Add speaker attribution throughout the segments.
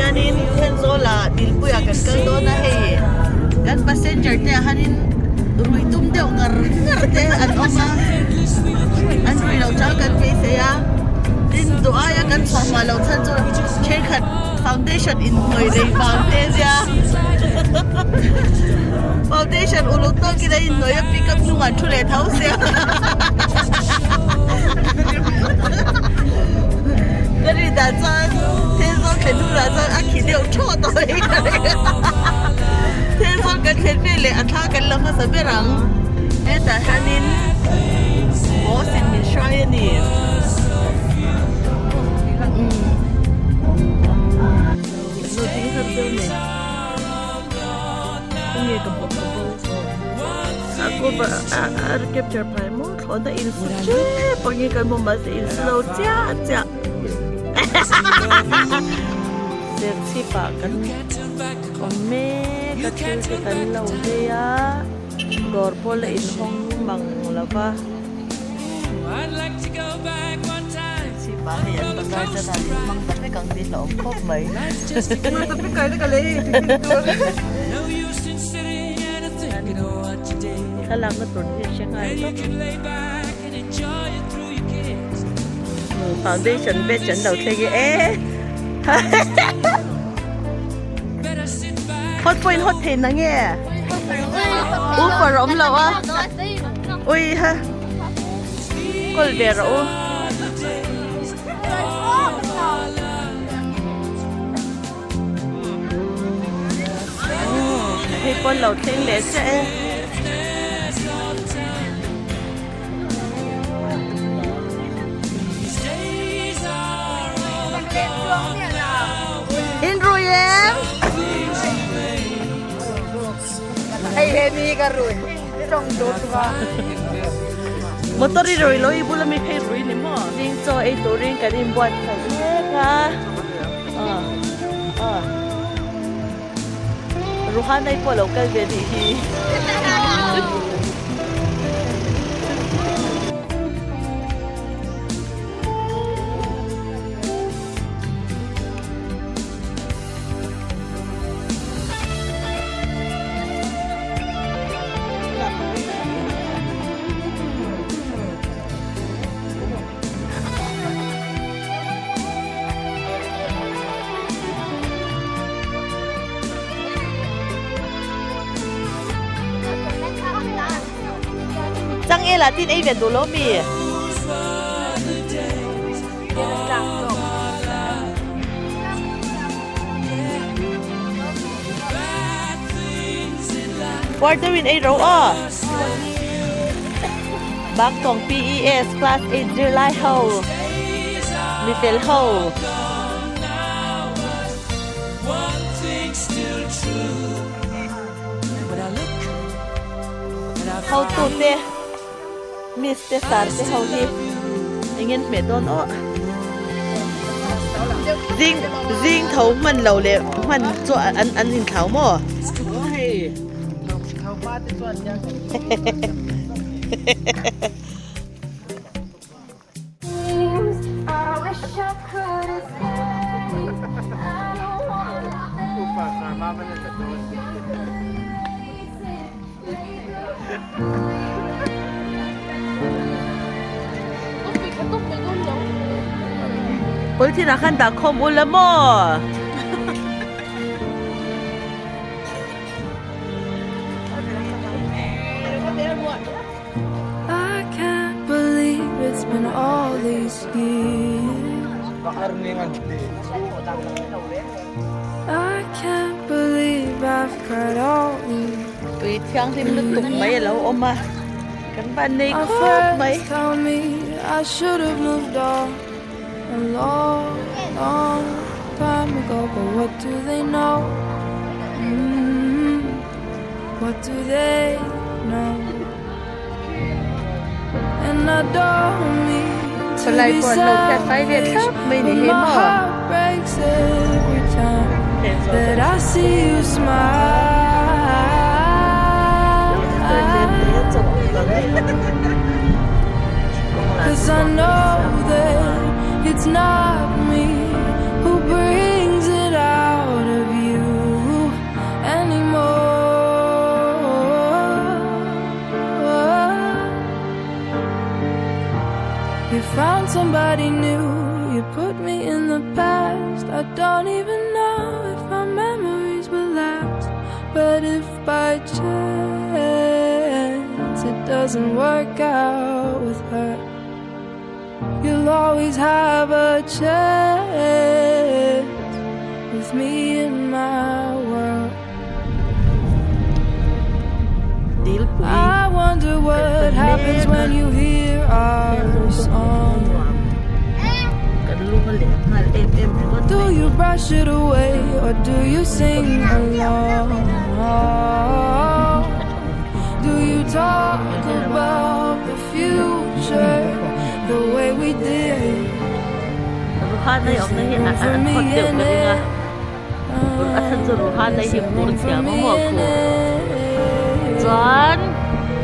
Speaker 1: hianin Henzola dilpuya kan kaldo na hey kan passenger te hanin ruitum de ngar te an oma an ruilaw cha kan face ya din doaya kan sama law chan cho khat foundation in noi rei foundation foundation uluk to ki dai noi pick up nu ngan thule thau se cái đã cho thế giới cái lúc là cho anh khi đều cho tôi thế giới cái thế giới này anh ta cái lòng nó sẽ biết rằng cái tại hắn nên bố xin mình xoay nè tôi tính hơn tiêu này không nghe cầm bọc aku capture pai mo thon da in su pangi kan mo mas in slow cha sexy pa kan komme ka thil ke kan lo de ya dor pol in hong mang lava si pa hian ta ka cha ta mang ta pe kang din lo khop mai ta pe kai ka le kalam na tun hi shanghai to foundation be chan đầu thế cái hot point hot thìn na nghe u phải rộng lâu á ui ha có để rộng hay con lẩu thiên lệ sẽ in rồi em
Speaker 2: hay hemi ka rồi trong đốt va
Speaker 1: motor rồi lối ibu là mình hay rồi nè mà riêng cho ấy tổ riêng cái điểm buat phải ha ruhan này po local về đi Chẳng e là tin ấy về đồ lố mì Quarter win ấy rau bác tổng PES class 8 July hole Michelle hole hole tụt đi Mr. Sarte hầu đi anh em mẹ tôn ó riêng thấu mình lầu lệ mình cho ăn riêng tháo mò Ôi thì là khăn đã không ổn lắm mà
Speaker 3: I can't believe it's been all these years I can't believe I've cried all these
Speaker 1: tùy theo thêm lực tục mấy lâu ôm mà Cắn bạn này
Speaker 3: My
Speaker 1: khóc mấy
Speaker 3: friends tell me I should have moved on a long, long time ago, but what do they know? What do they know? And I don't mean to be selfish, but my heart breaks every time that I see you smile. 'Cause I know that it's not me who brings it out. somebody new. You put me in the past. I don't even know if our memories will last. But if by chance it doesn't work out with her, you'll always have a chance with me in my world.
Speaker 1: Dilpuy.
Speaker 3: I wonder what happens when you hear our song.
Speaker 1: Kadulungan lihat ngal FM ko.
Speaker 3: Do you brush it away or do you sing along? Do you talk about the future the way we did?
Speaker 1: Ruhan na yung nahi
Speaker 3: For
Speaker 1: an
Speaker 3: me
Speaker 1: hotel
Speaker 3: in
Speaker 1: ka nga.
Speaker 3: it.
Speaker 1: Asan sa ruhan na yung purot siya
Speaker 3: For me
Speaker 1: mo
Speaker 3: in
Speaker 1: ko.
Speaker 3: it.
Speaker 1: John,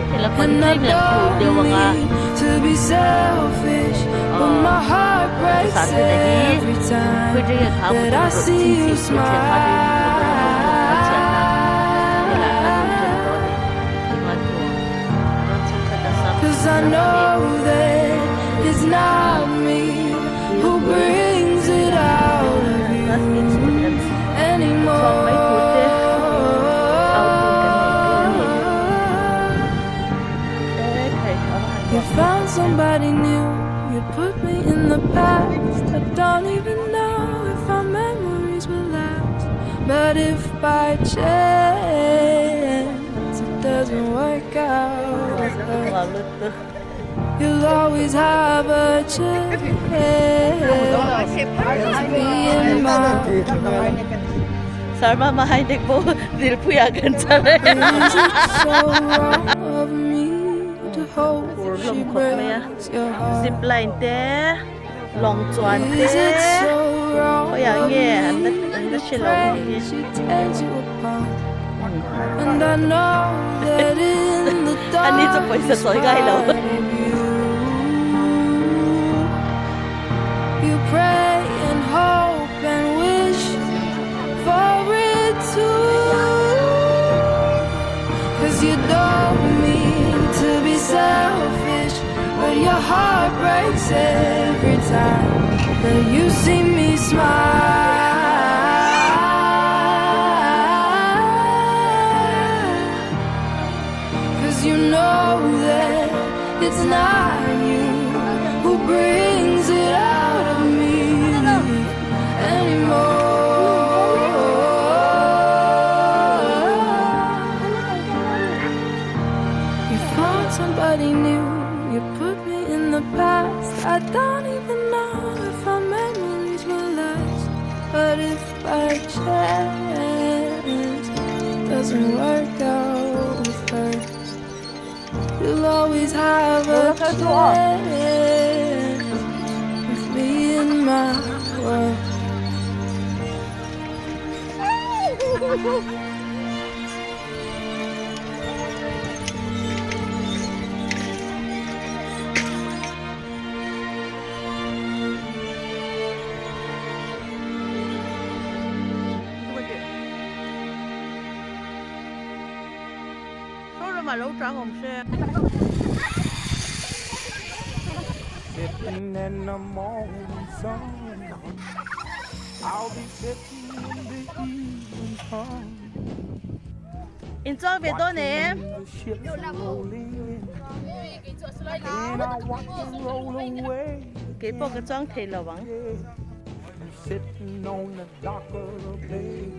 Speaker 1: kila
Speaker 3: And I
Speaker 1: pansin na po
Speaker 3: don't
Speaker 1: dia mga
Speaker 3: mean to be selfish, but my heart breaks
Speaker 1: sabi lagi,
Speaker 3: every time
Speaker 1: pwede nga ka
Speaker 3: that I see you smile. Cause I know that it's not me who brings it out of you anymore. You found somebody new. You put me in the past. I don't even know if our memories will last. But if by chance it doesn't work out with her, you'll always have a chance with me in my
Speaker 1: Sarma mahinig mo, dilpuyagan sa rin.
Speaker 3: Is it so wrong of me to hope she breaks your heart?
Speaker 1: Zipline te, long chuan te.
Speaker 3: Is it so wrong
Speaker 1: O yang
Speaker 3: of
Speaker 1: ye,
Speaker 3: me
Speaker 1: anda
Speaker 3: to
Speaker 1: siya
Speaker 3: pray
Speaker 1: long ye.
Speaker 3: she tears you apart? And I know that in the dark
Speaker 1: Andito po isa soy gailaw.
Speaker 3: you pray and hope and wish for it too. Cause you don't mean to be selfish, but your heart breaks every time that you see me smile. Cause you know that it's not you who brings it out of me anymore. You found somebody new. You put me in the past. I don't even know if our memories will last. But if by chance it doesn't work out with her, you'll always have a chance with me in my world.
Speaker 1: Số rồi mà lâu trả hồng xe.
Speaker 4: Sitting in the morning sun, I'll be sitting in the evening sun,
Speaker 1: In cho về tôi nè.
Speaker 4: the ships roll in, and I watch them roll away.
Speaker 1: Cái bộ cái trang thầy là vắng.
Speaker 4: I'm sitting on the dock of the bay,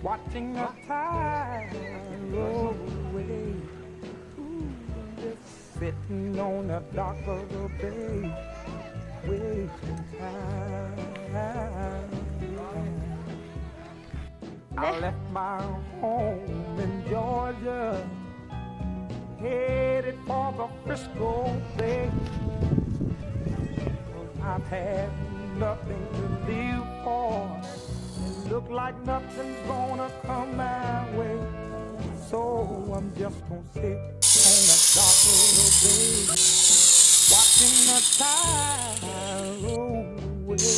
Speaker 4: watching the tide roll away. Ooh, just sitting on the dock of the bay, wasting time. I left my home in Georgia, headed for the Frisco Bay. I've had nothing to live for. It look like nothing's gonna come my way. So I'm just gonna sit on the dock of the bay, watching the tide roll away.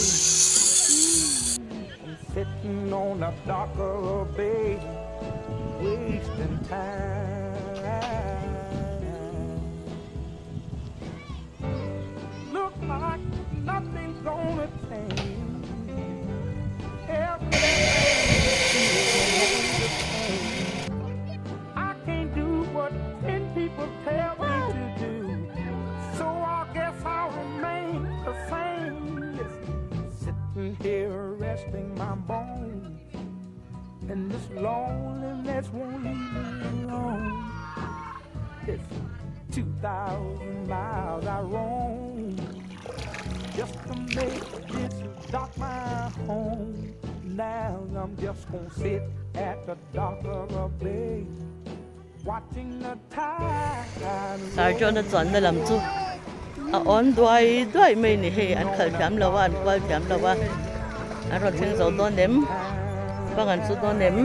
Speaker 4: I'm sitting on the dock of the bay, wasting time. Look like sting my bones. And this loneliness won't leave me alone. It's 2,000 miles I roam just to make this dock my home. Now I'm just gonna sit at the dock of a bay, watching the tide.
Speaker 1: Sarjo na chọn na lam chu. A on duai mai ni he an khal thiam lawa an kwal thiam lawa. An ron thing zo do nem. Bang an su do nem.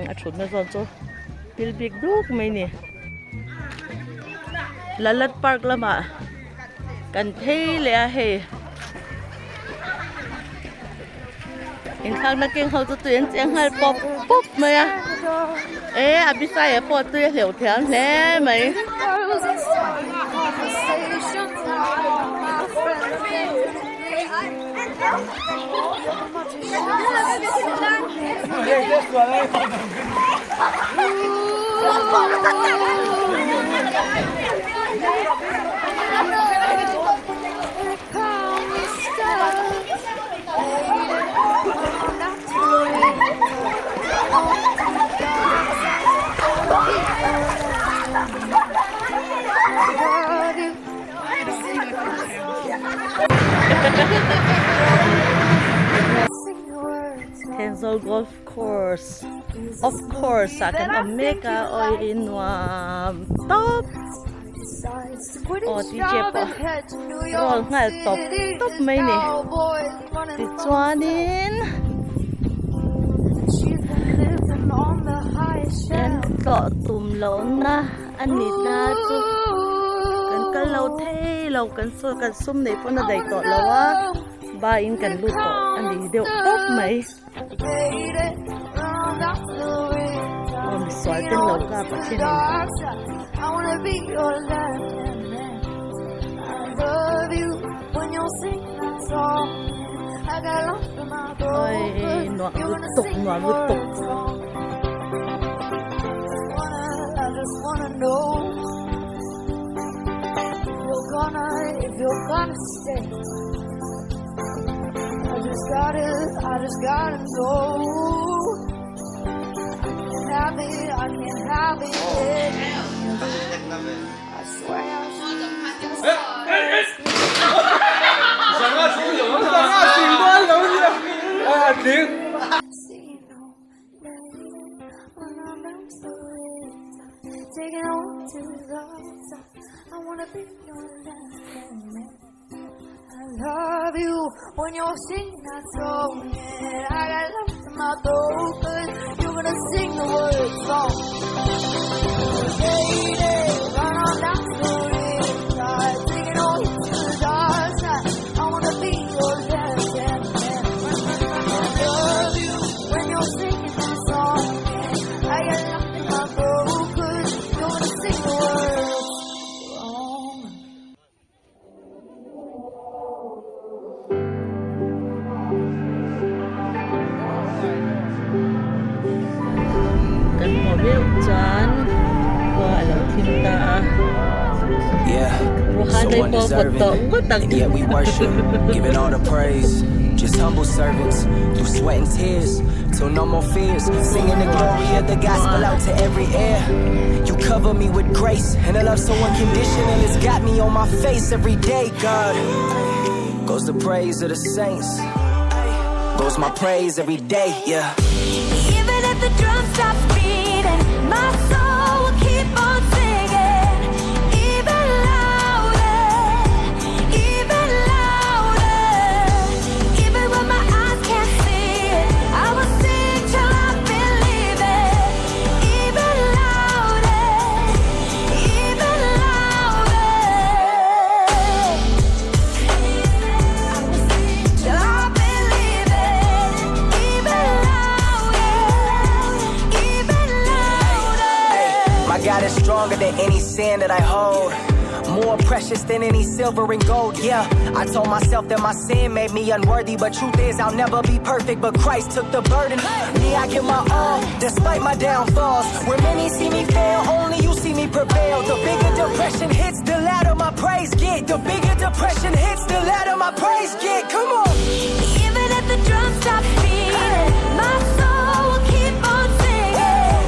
Speaker 1: A chut na zo chu. Pil big duk mai ni. Lalat Park lama. Kan thei le a he. In khang na keng ho chu tuyen cheng hal pop pop mai a. A bisai a po tu hiểu thiam le mai. Tensel Golf Course. Of course, akan Omega o inwam top. O DJ po. Roll ngal top may ni. Tituanin. Yan ko tumlaw na. Anit na to. Kan kalaw thay law kan sum na po na dayto lawa. Bain kan luto. Andi dew top may. Oh, mi suelten loca, paciente.
Speaker 3: I wanna be your left hand man. I love you when you sing that song. I got lost in my throat. You're gonna sing the words wrong. I just wanna know if you're gonna stay. I just gotta know. I can't have it. I swear taking on to the top. I wanna be your left hand man. I love you when you're singing that song. Yeah, I got lost in my throat, but you're gonna sing the words wrong. Lady, run on down to the riverside, taking on to the dark side. I wanna be your left hand man. I love you when you're singing that song. Yeah, I got lost in my throat, but you're gonna sing the words wrong.
Speaker 1: Kan mo bil chan wala tinta.
Speaker 5: Yeah, so undeserving, and yet we worship, giving all the praise. Just humble servants, through sweat and tears, till no more fears. Singing the glory of the gospel out to every ear. You cover me with grace, and a love so unconditional. It's got me on my face every day, God. Goes the praise of the saints, goes my praise every day, yeah.
Speaker 3: Even if the drum stops beating, my soul will keep on singing. Even louder, even louder. Even when my eyes can't see it, I will sing till I believe it. Even louder, even louder. Till I believe it. Even
Speaker 5: My God is stronger than any sin that I hold, more precious than any silver and gold, yeah. I told myself that my sin made me unworthy, but truth is I'll never be perfect, but Christ took the burden. Me, I give my all, despite my downfalls. When many see me fail, only you see me prevail. The bigger depression hits, the louder my praise get. The bigger depression hits, the louder my praise get. Come on.
Speaker 3: Even if the drums stop beating, my soul will keep on singing.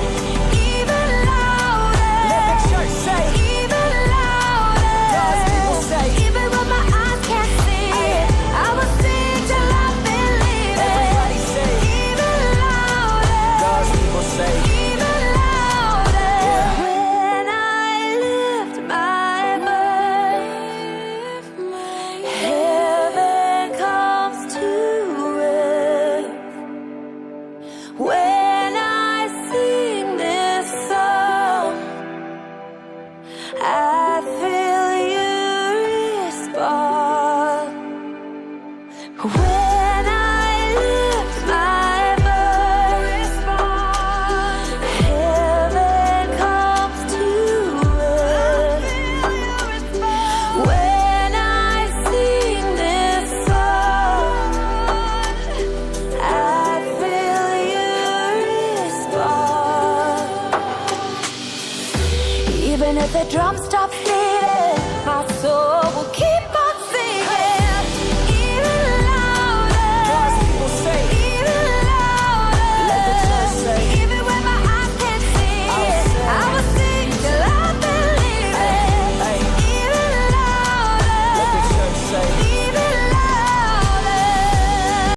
Speaker 3: Even louder.
Speaker 5: Let the church say.
Speaker 3: Even louder.
Speaker 5: God's people say.
Speaker 3: Even when my eyes can't see it, I will sing till I believe it.
Speaker 5: Everybody say.
Speaker 3: Even louder.
Speaker 5: God's people say.
Speaker 3: Even louder. When I lift my voice, heaven comes to earth. When I sing this song, I feel you respond. When I lift my voice, heaven comes to earth. When I sing this song, I feel you respond. Even if the drum stops beating, my soul will keep